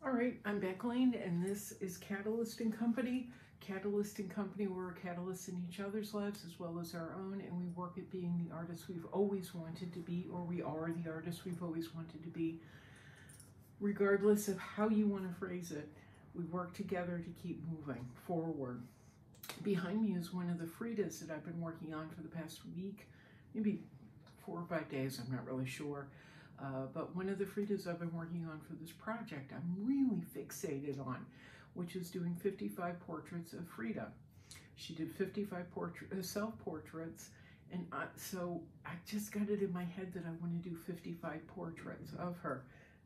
All right, I'm Becklane, and this is Catalyst & Company. Catalyst & Company, we're catalysts in each other's lives as well as our own, and we work at being the artists we've always wanted to be, or we are the artists we've always wanted to be. Regardless of how you want to phrase it, we work together to keep moving forward. Behind me is one of the Fridas that I've been working on for the past week, maybe 4 or 5 days, I'm not really sure. But one of the Fridas I've been working on for this project I'm really fixated on, which is doing 55 portraits of Frida. She did 55 self-portraits, and so I just got it in my head that I want to do 55 portraits of her.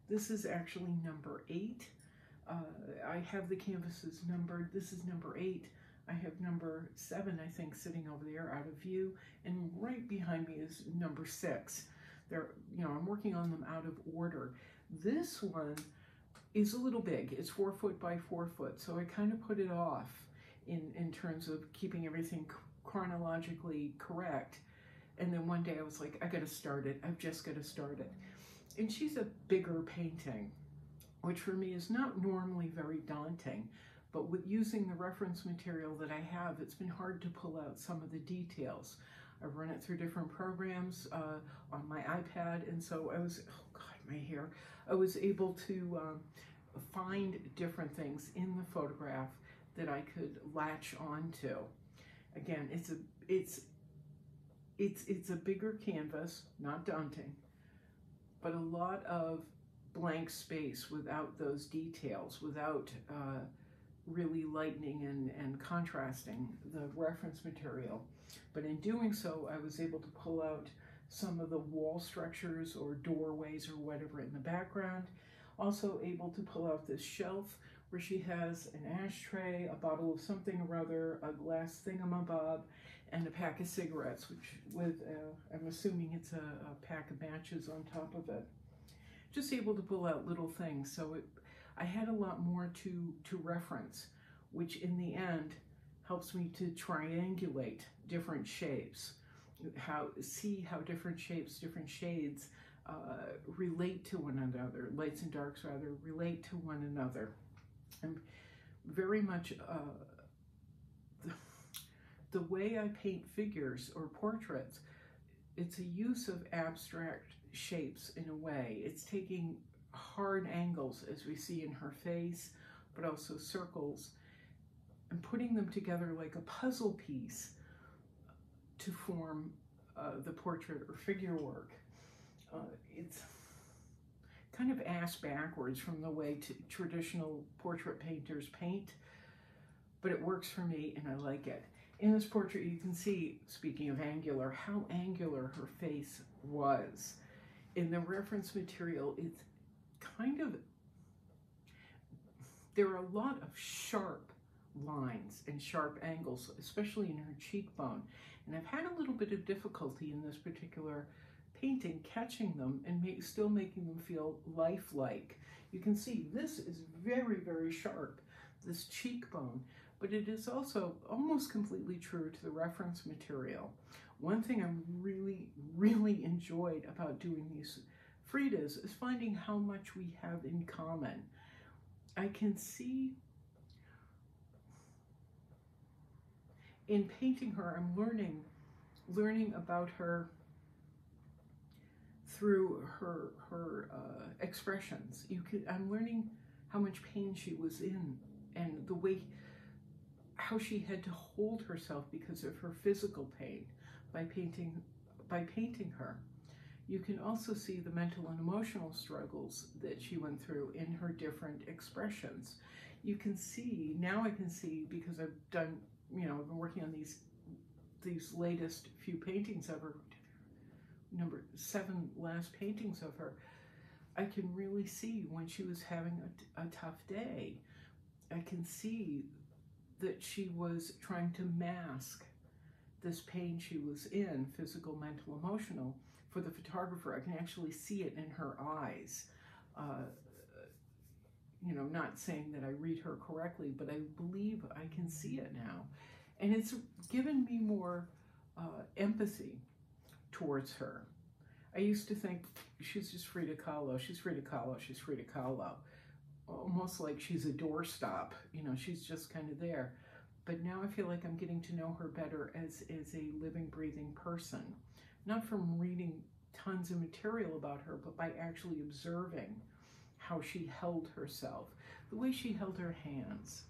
This is actually number 8. I have the canvases numbered. This is number 8. I have number 7, I think, sitting over there out of view, and right behind me is number 6. I'm working on them out of order. This one is a little big. It's 4 foot by 4 foot, so I kind of put it off in terms of keeping everything chronologically correct. And then one day I was like, I got to start it. I've just got to start it. And she's a bigger painting, which for me is not normally very daunting, but with using the reference material that I have, it's been hard to pull out some of the details. I've run it through different programs on my iPad, and so I was, oh God, my hair. I was able to find different things in the photograph that I could latch onto. Again, it's a bigger canvas, not daunting, but a lot of blank space without those details, without really lightening and contrasting the reference material. But in doing so, I was able to pull out some of the wall structures or doorways or whatever in the background. Also able to pull out this shelf where she has an ashtray, a bottle of something or other, a glass thingamabob, and a pack of cigarettes, which with, I'm assuming it's a pack of matches on top of it. Just able to pull out little things. So I had a lot more to reference, which in the end helps me to triangulate different shapes, see how different shapes, different shades relate to one another, lights and darks rather, relate to one another. And very much the way I paint figures or portraits, it's a use of abstract shapes in a way. It's taking hard angles, as we see in her face, but also circles, and putting them together like a puzzle piece to form the portrait or figure work. It's kind of ass backwards from the way traditional portrait painters paint, but it works for me and I like it. In this portrait, you can see, speaking of angular, how angular her face was. In the reference material, it's kind of, there are a lot of sharp lines and sharp angles, especially in her cheekbone. And I've had a little bit of difficulty in this particular painting catching them and still making them feel lifelike. You can see this is very, very sharp, this cheekbone, but it is also almost completely true to the reference material. One thing I really, really enjoyed about doing these Fridas is finding how much we have in common. I can see in painting her, I'm learning about her through her expressions. I'm learning how much pain she was in and the way, how she had to hold herself because of her physical pain by painting her. You can also see the mental and emotional struggles that she went through in her different expressions. You can see, now I can see, because I've done, I've been working on these latest few paintings of her, number 7 last paintings of her, I can really see when she was having a tough day. I can see that she was trying to mask this pain she was in, physical, mental, emotional. For the photographer, I can actually see it in her eyes. Not saying that I read her correctly, but I believe I can see it now. And it's given me more empathy towards her. I used to think she's just Frida Kahlo, she's Frida Kahlo, she's Frida Kahlo. almost like she's a doorstop. You know, she's just kind of there. But now I feel like I'm getting to know her better as a living, breathing person. Not from reading tons of material about her, but by actually observing how she held herself, the way she held her hands.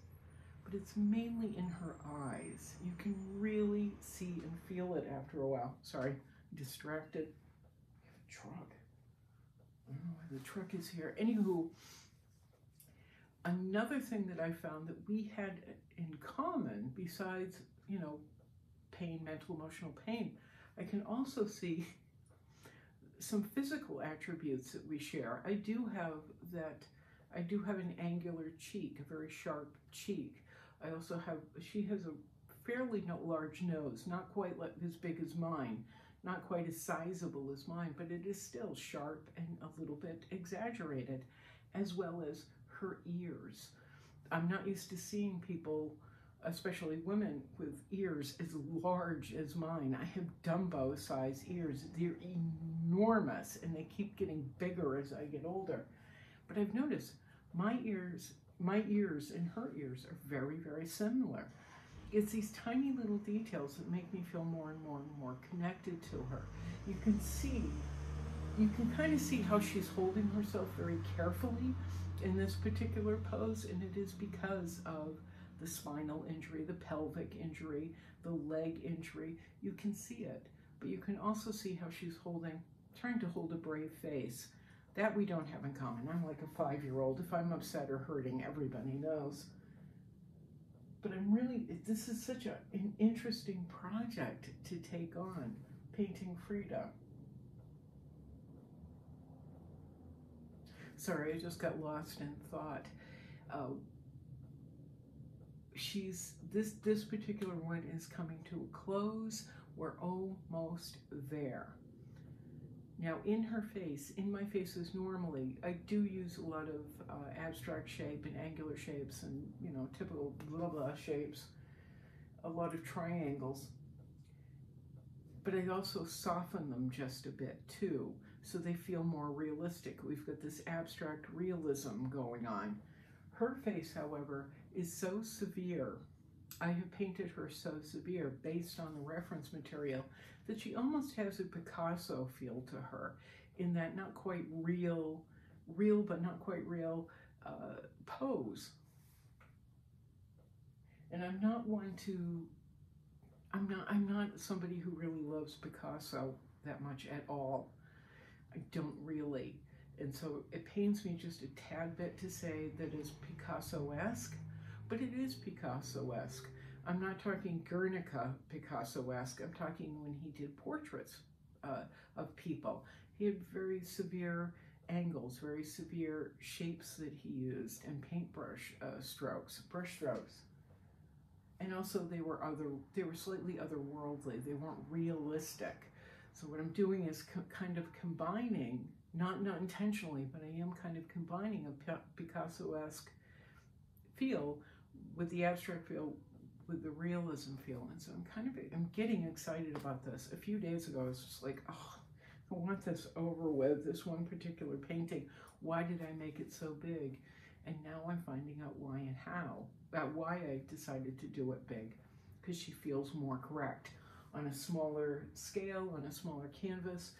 But it's mainly in her eyes. You can really see and feel it after a while. Sorry, I'm distracted. We have a truck. I don't know why the truck is here. Anywho, another thing that I found that we had in common, besides, you know, pain, mental, emotional pain, I can also see some physical attributes that we share. I do have an angular cheek, a very sharp cheek. I also have, she has a fairly large nose, not quite as big as mine, not quite as sizable as mine, but it is still sharp and a little bit exaggerated, as well as her ears. I'm not used to seeing people, especially women, with ears as large as mine. I have Dumbo-sized ears. They're enormous, and they keep getting bigger as I get older. But I've noticed my ears and her ears are very, very similar. It's these tiny little details that make me feel more and more and more connected to her. You can kind of see how she's holding herself very carefully in this particular pose, and it is because of the spinal injury, the pelvic injury, the leg injury. You can see it, but you can also see how she's trying to hold a brave face. That we don't have in common. I'm like a 5-year-old. If I'm upset or hurting, everybody knows. But this is such an interesting project to take on, painting Frida. Sorry, I just got lost in thought. This particular one is coming to a close. We're almost there. Now in my faces normally, I do use a lot of abstract shape and angular shapes and, you know, typical blah blah shapes, a lot of triangles. But I also soften them just a bit too, so they feel more realistic. We've got this abstract realism going on. Her face, however, is so severe. I have painted her so severe based on the reference material that she almost has a Picasso feel to her, in that not quite real but not quite real pose. And I'm not somebody who really loves Picasso that much at all. I don't really. And so it pains me just a tad bit to say that it's Picasso-esque, but it is Picasso-esque. I'm not talking Guernica Picasso-esque. I'm talking when he did portraits of people. He had very severe angles, very severe shapes that he used, and paintbrush brush strokes. And also they were slightly otherworldly. They weren't realistic. So what I'm doing is kind of combining, not intentionally, but I am kind of combining a Picasso-esque feel with the abstract feel, with the realism feel. And so I'm getting excited about this. A few days ago, I was just like, oh, I want this over with, this one particular painting. Why did I make it so big? And now I'm finding out why and how, why I decided to do it big, because she feels more correct. On a smaller scale, on a smaller canvas,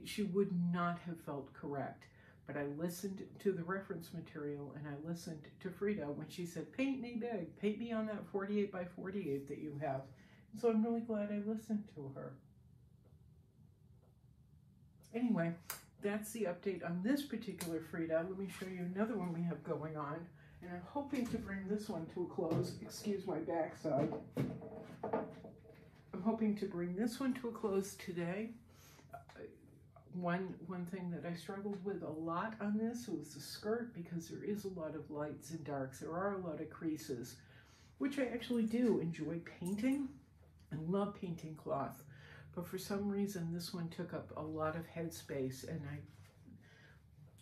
she would not have felt correct. But I listened to the reference material, and I listened to Frida when she said, paint me big, paint me on that 48 by 48 that you have. And so I'm really glad I listened to her. Anyway, that's the update on this particular Frida. Let me show you another one we have going on. And I'm hoping to bring this one to a close. Excuse my backside. I'm hoping to bring this one to a close today. One thing that I struggled with a lot on this was the skirt, because there is a lot of lights and darks. There are a lot of creases, which I actually do enjoy painting. I love painting cloth. But for some reason, this one took up a lot of headspace, and I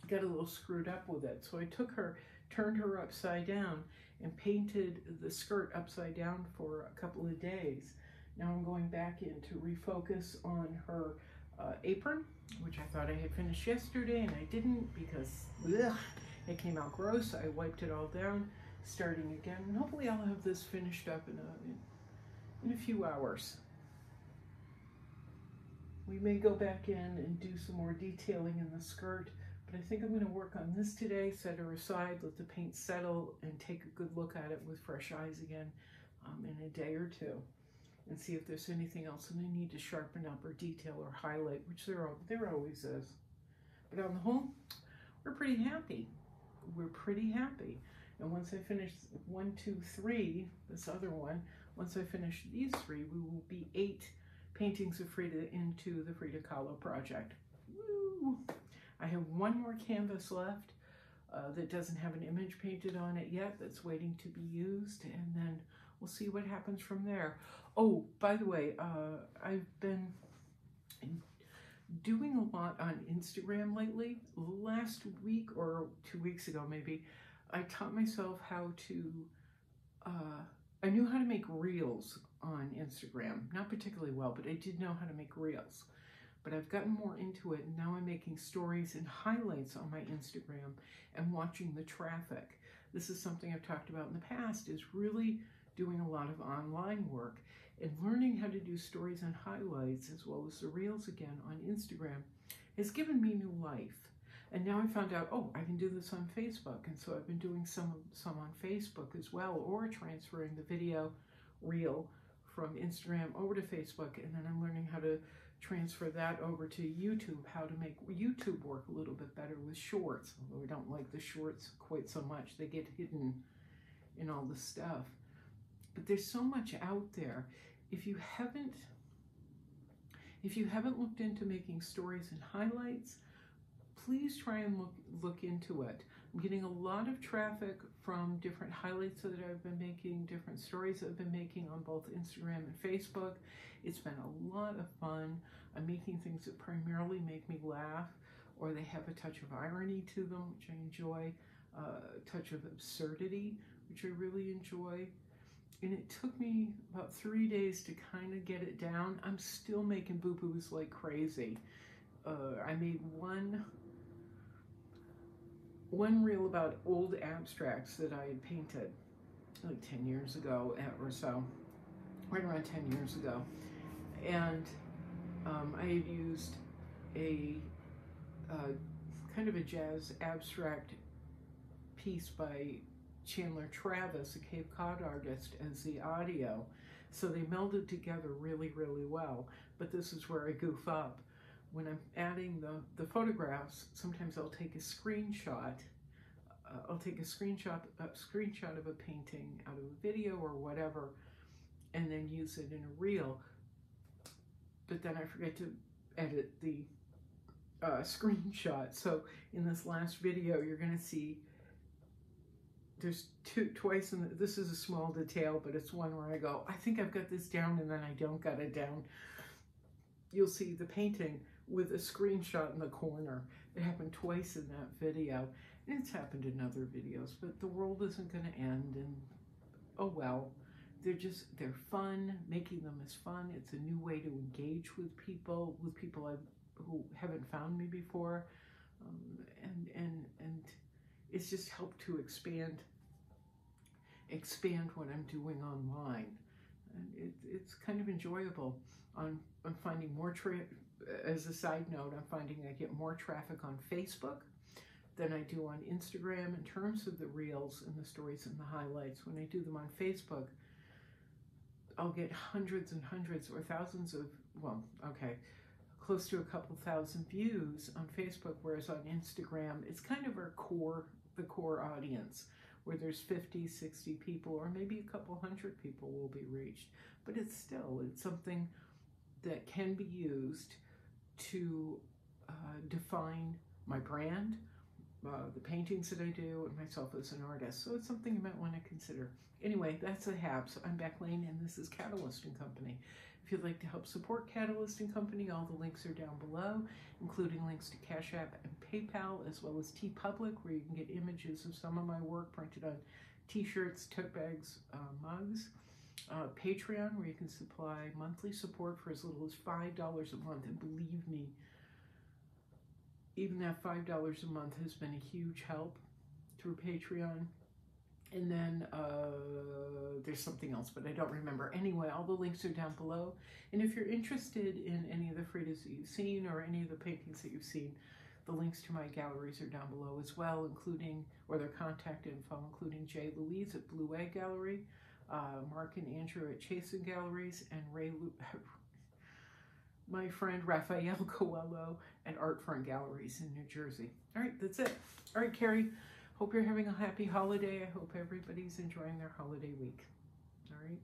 got a little screwed up with it. So I turned her upside down, and painted the skirt upside down for a couple of days. Now I'm going back in to refocus on her apron, which I thought I had finished yesterday, and I didn't, because It came out gross. I wiped it all down, starting again, and hopefully I'll have this finished up in a few hours. We may go back in and do some more detailing in the skirt, but I think I'm going to work on this today, set her aside, let the paint settle, and take a good look at it with fresh eyes again in a day or two, and see if there's anything else that I need to sharpen up or detail or highlight, which there always is. But on the whole, we're pretty happy. We're pretty happy. And once I finish 1, 2, 3, this other one, once I finish these 3, we will be 8 paintings of Frida into the Frida Kahlo project. Woo! I have one more canvas left that doesn't have an image painted on it yet, that's waiting to be used, and then we'll see what happens from there. Oh, by the way, I've been doing a lot on Instagram lately. Last week or 2 weeks ago maybe, I taught myself how to, I knew how to make reels on Instagram. Not particularly well, but I did know how to make reels. But I've gotten more into it, and now I'm making stories and highlights on my Instagram and watching the traffic. This is something I've talked about in the past, is really doing a lot of online work and learning how to do stories and highlights as well as the reels again on Instagram has given me new life. And now I found out, oh, I can do this on Facebook. And so I've been doing some on Facebook as well, or transferring the video reel from Instagram over to Facebook. And then I'm learning how to transfer that over to YouTube, how to make YouTube work a little bit better with shorts. Although I don't like the shorts quite so much. They get hidden in all the stuff. But there's so much out there. If you haven't looked into making stories and highlights, please try and look into it. I'm getting a lot of traffic from different highlights that I've been making, different stories I've been making on both Instagram and Facebook. It's been a lot of fun. I'm making things that primarily make me laugh, or they have a touch of irony to them, which I enjoy, a touch of absurdity, which I really enjoy. And it took me about 3 days to kind of get it down. I'm still making boo-boos like crazy. I made one reel about old abstracts that I had painted like 10 years ago or so, right around 10 years ago. And I had used a kind of a jazz abstract piece by Chandler Travis, a Cape Cod artist, as the audio. So they melded together really, really well. But this is where I goof up. When I'm adding the photographs, sometimes I'll take a screenshot. I'll take a screenshot of a painting out of a video or whatever, and then use it in a reel. But then I forget to edit the screenshot. So in this last video, you're going to see there's twice in this is a small detail, but it's one where I go, I think I've got this down, and then I don't got it down. You'll see the painting with a screenshot in the corner. It happened twice in that video, and it's happened in other videos, but the world isn't going to end, and oh well. They're fun. Making them is fun. It's a new way to engage with people who haven't found me before, and it's just helped to expand what I'm doing online. And it's kind of enjoyable. I'm finding more, as a side note, I'm finding I get more traffic on Facebook than I do on Instagram in terms of the reels and the stories and the highlights. When I do them on Facebook, I'll get hundreds and hundreds or thousands of, well, okay, close to a couple thousand views on Facebook, whereas on Instagram, it's kind of the core audience, where there's 50, 60 people, or maybe a couple hundred people will be reached. But it's something that can be used to define my brand, the paintings that I do, and myself as an artist. So it's something you might want to consider. Anyway, that's a Habs. I'm Becklane, and this is Catalyst & Company. If you'd like to help support Catalyst & Company, all the links are down below, including links to Cash App and PayPal, as well as TeePublic, where you can get images of some of my work printed on t-shirts, tote bags, mugs. Patreon, where you can supply monthly support for as little as $5 a month. And believe me, even that $5 a month has been a huge help. through Patreon. And then there's something else, but I don't remember. Anyway, all the links are down below. And if you're interested in any of the Fridas that you've seen or any of the paintings that you've seen, the links to my galleries are down below as well, including, or their contact info, including Jay Louise at Blue Egg Gallery, Mark and Andrew at Chasen Galleries, and my friend Raphael Coelho at Artfront Galleries in New Jersey. All right, that's it. All right, Carrie. Hope you're having a happy holiday. I hope everybody's enjoying their holiday week. All right.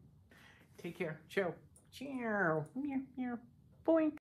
Take care. Ciao. Ciao. Meow, meow. Boink.